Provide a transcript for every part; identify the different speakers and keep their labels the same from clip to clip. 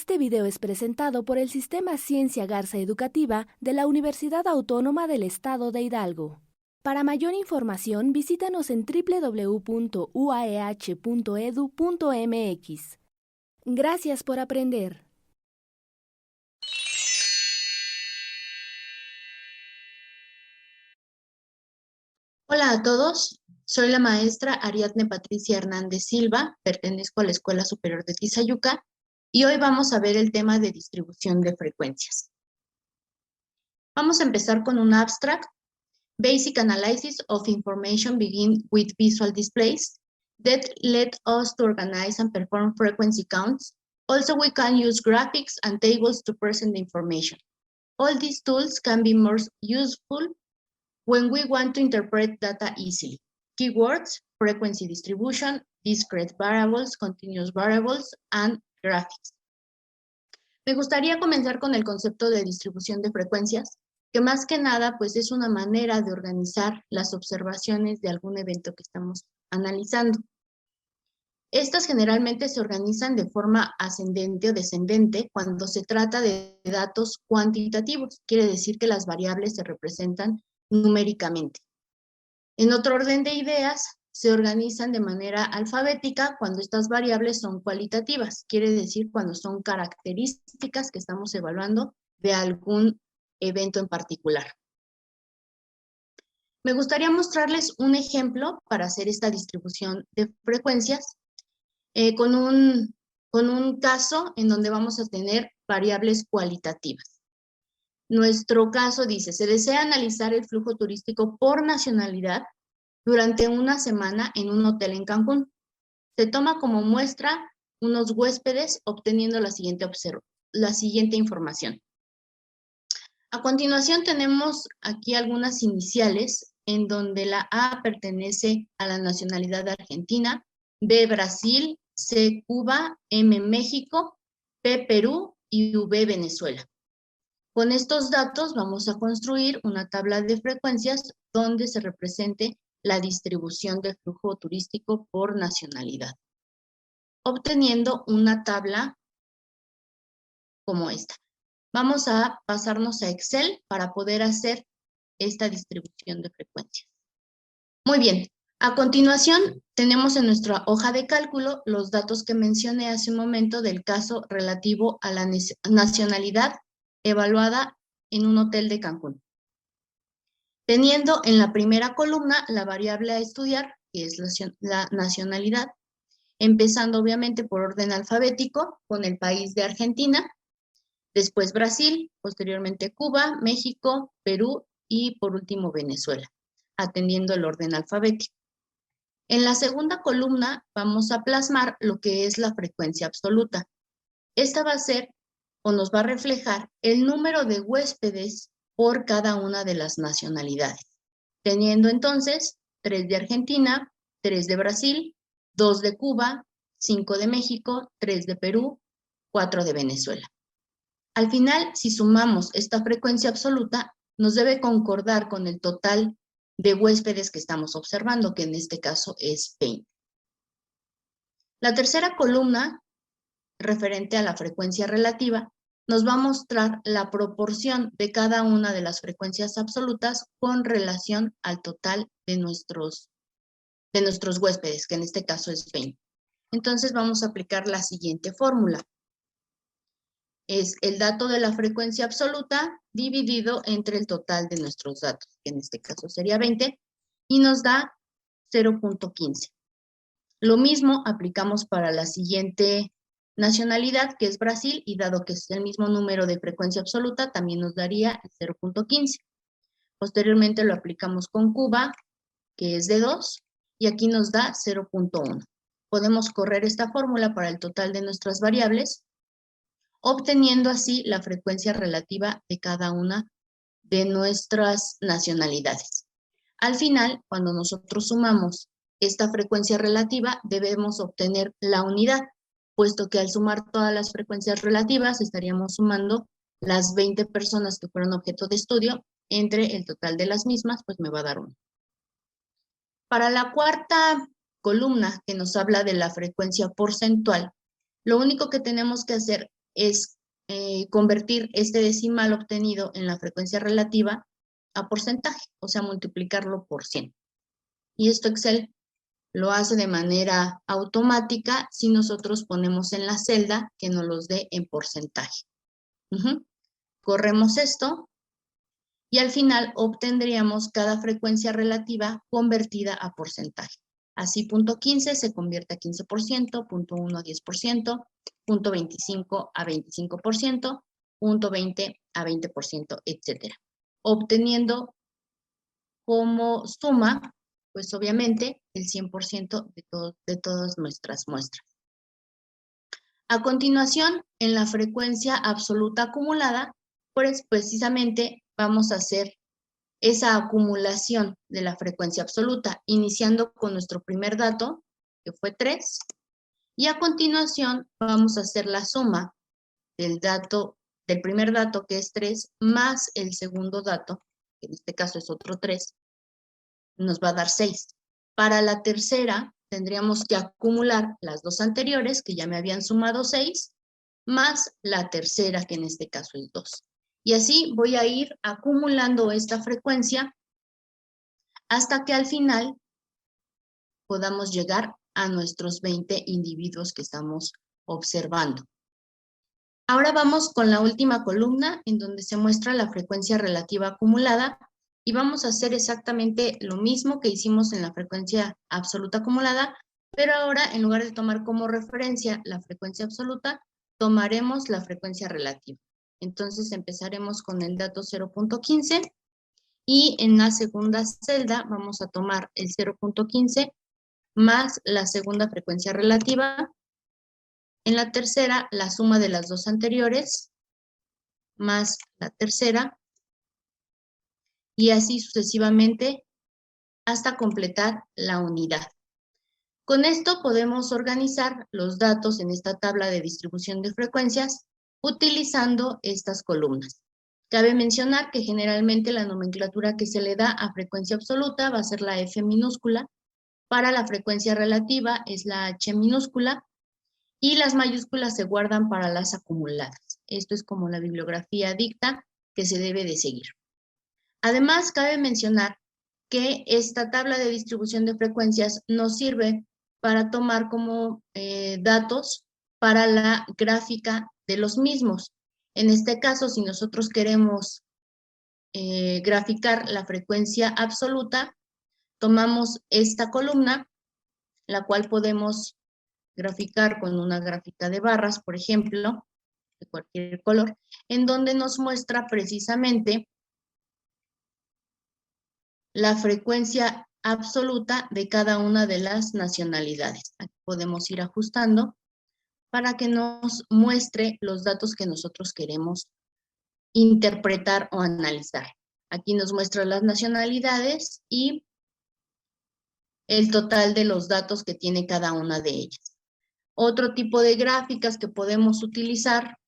Speaker 1: Este video es presentado por el Sistema Ciencia Garza Educativa de la Universidad Autónoma del Estado de Hidalgo. Para mayor información, visítanos en www.uaeh.edu.mx. Gracias por aprender.
Speaker 2: Hola a todos, soy la maestra Ariadne Patricia Hernández Silva, pertenezco a la Escuela Superior de Tizayuca y hoy vamos a ver el tema de distribución de frecuencias. Vamos a empezar con un abstract. Basic analysis of information begin with visual displays that let us to organize and perform frequency counts. Also, we can use graphics and tables to present the information. All these tools can be more useful when we want to interpret data easily. Keywords, frequency distribution, discrete variables, continuous variables, and graphics. Me gustaría comenzar con el concepto de distribución de frecuencias, que más que nada pues es una manera de organizar las observaciones de algún evento que estamos analizando. Estas generalmente se organizan de forma ascendente o descendente cuando se trata de datos cuantitativos, quiere decir que las variables se representan numéricamente. En otro orden de ideas, se organizan de manera alfabética cuando estas variables son cualitativas, quiere decir cuando son características que estamos evaluando de algún evento en particular. Me gustaría mostrarles un ejemplo para hacer esta distribución de frecuencias con un caso en donde vamos a tener variables cualitativas. Nuestro caso dice, se desea analizar el flujo turístico por nacionalidad durante una semana en un hotel en Cancún. Se toma como muestra unos huéspedes obteniendo la siguiente información. A continuación tenemos aquí algunas iniciales en donde la A pertenece a la nacionalidad argentina, B Brasil, C Cuba, M México, P Perú y V Venezuela. Con estos datos vamos a construir una tabla de frecuencias donde se represente la distribución del flujo turístico por nacionalidad, obteniendo una tabla como esta. Vamos a pasarnos a Excel para poder hacer esta distribución de frecuencias. Muy bien, a continuación tenemos en nuestra hoja de cálculo los datos que mencioné hace un momento del caso relativo a la nacionalidad evaluada en un hotel de Cancún. Teniendo en la primera columna la variable a estudiar, que es la nacionalidad, empezando obviamente por orden alfabético con el país de Argentina, después Brasil, posteriormente Cuba, México, Perú y por último Venezuela, atendiendo el orden alfabético. En la segunda columna vamos a plasmar lo que es la frecuencia absoluta. Esta va a ser o nos va a reflejar el número de huéspedes por cada una de las nacionalidades, teniendo entonces 3 de Argentina, 3 de Brasil, 2 de Cuba, 5 de México, 3 de Perú, 4 de Venezuela. Al final, si sumamos esta frecuencia absoluta, nos debe concordar con el total de huéspedes que estamos observando, que en este caso es 20. La tercera columna, referente a la frecuencia relativa, nos va a mostrar la proporción de cada una de las frecuencias absolutas con relación al total de nuestros huéspedes, que en este caso es 20. Entonces vamos a aplicar la siguiente fórmula. Es el dato de la frecuencia absoluta dividido entre el total de nuestros datos, que en este caso sería 20, y nos da 0.15. Lo mismo aplicamos para la siguiente nacionalidad, que es Brasil, y dado que es el mismo número de frecuencia absoluta, también nos daría 0.15. Posteriormente lo aplicamos con Cuba, que es de 2, y aquí nos da 0.1. Podemos correr esta fórmula para el total de nuestras variables, obteniendo así la frecuencia relativa de cada una de nuestras nacionalidades. Al final, cuando nosotros sumamos esta frecuencia relativa, debemos obtener la unidad, puesto que al sumar todas las frecuencias relativas estaríamos sumando las 20 personas que fueron objeto de estudio entre el total de las mismas, pues me va a dar 1. Para la cuarta columna que nos habla de la frecuencia porcentual, lo único que tenemos que hacer es convertir este decimal obtenido en la frecuencia relativa a porcentaje, o sea, multiplicarlo por 100. Y esto Excel lo hace de manera automática si nosotros ponemos en la celda que nos los dé en porcentaje. Corremos esto y al final obtendríamos cada frecuencia relativa convertida a porcentaje. Así, punto 15 se convierte a 15%, punto 1 a 10%, punto 25 a 25%, punto 20 a 20%, etc. Obteniendo como suma, pues obviamente, el 100% de todas nuestras muestras. A continuación, en la frecuencia absoluta acumulada, pues precisamente vamos a hacer esa acumulación de la frecuencia absoluta, iniciando con nuestro primer dato, que fue 3, y a continuación vamos a hacer la suma del primer dato, que es 3, más el segundo dato, que en este caso es otro 3, nos va a dar 6. Para la tercera, tendríamos que acumular las dos anteriores, que ya me habían sumado 6, más la tercera, que en este caso es 2. Y así voy a ir acumulando esta frecuencia hasta que al final podamos llegar a nuestros 20 individuos que estamos observando. Ahora vamos con la última columna en donde se muestra la frecuencia relativa acumulada y vamos a hacer exactamente lo mismo que hicimos en la frecuencia absoluta acumulada, pero ahora en lugar de tomar como referencia la frecuencia absoluta, tomaremos la frecuencia relativa. Entonces empezaremos con el dato 0.15 y en la segunda celda vamos a tomar el 0.15 más la segunda frecuencia relativa. En la tercera, la suma de las dos anteriores, más la tercera, y así sucesivamente hasta completar la unidad. Con esto podemos organizar los datos en esta tabla de distribución de frecuencias utilizando estas columnas. Cabe mencionar que generalmente la nomenclatura que se le da a frecuencia absoluta va a ser la F minúscula, para la frecuencia relativa es la H minúscula, y las mayúsculas se guardan para las acumuladas. Esto es como la bibliografía dicta que se debe de seguir. Además, cabe mencionar que esta tabla de distribución de frecuencias nos sirve para tomar como datos para la gráfica de los mismos. En este caso, si nosotros queremos graficar la frecuencia absoluta, tomamos esta columna, la cual podemos graficar con una gráfica de barras, por ejemplo, de cualquier color, en donde nos muestra precisamente la frecuencia absoluta de cada una de las nacionalidades. Aquí podemos ir ajustando para que nos muestre los datos que nosotros queremos interpretar o analizar. Aquí nos muestra las nacionalidades y el total de los datos que tiene cada una de ellas. Otro tipo de gráficas que podemos utilizar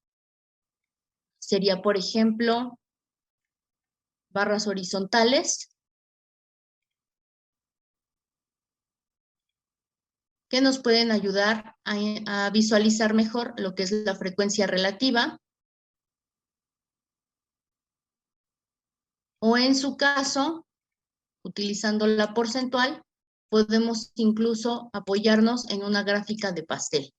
Speaker 2: sería, por ejemplo, barras horizontales, que nos pueden ayudar a visualizar mejor lo que es la frecuencia relativa, o en su caso, utilizando la porcentual, podemos incluso apoyarnos en una gráfica de pastel.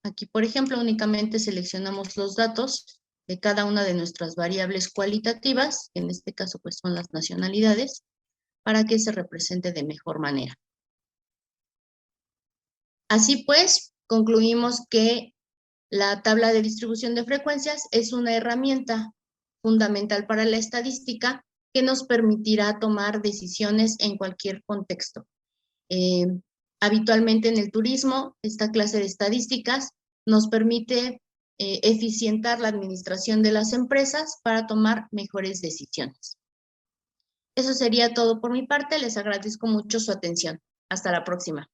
Speaker 2: Aquí, por ejemplo, únicamente seleccionamos los datos de cada una de nuestras variables cualitativas, que en este caso pues son las nacionalidades, para que se represente de mejor manera. Así pues, concluimos que la tabla de distribución de frecuencias es una herramienta fundamental para la estadística que nos permitirá tomar decisiones en cualquier contexto. Habitualmente en el turismo, esta clase de estadísticas nos permite eficientar la administración de las empresas para tomar mejores decisiones. Eso sería todo por mi parte. Les agradezco mucho su atención. Hasta la próxima.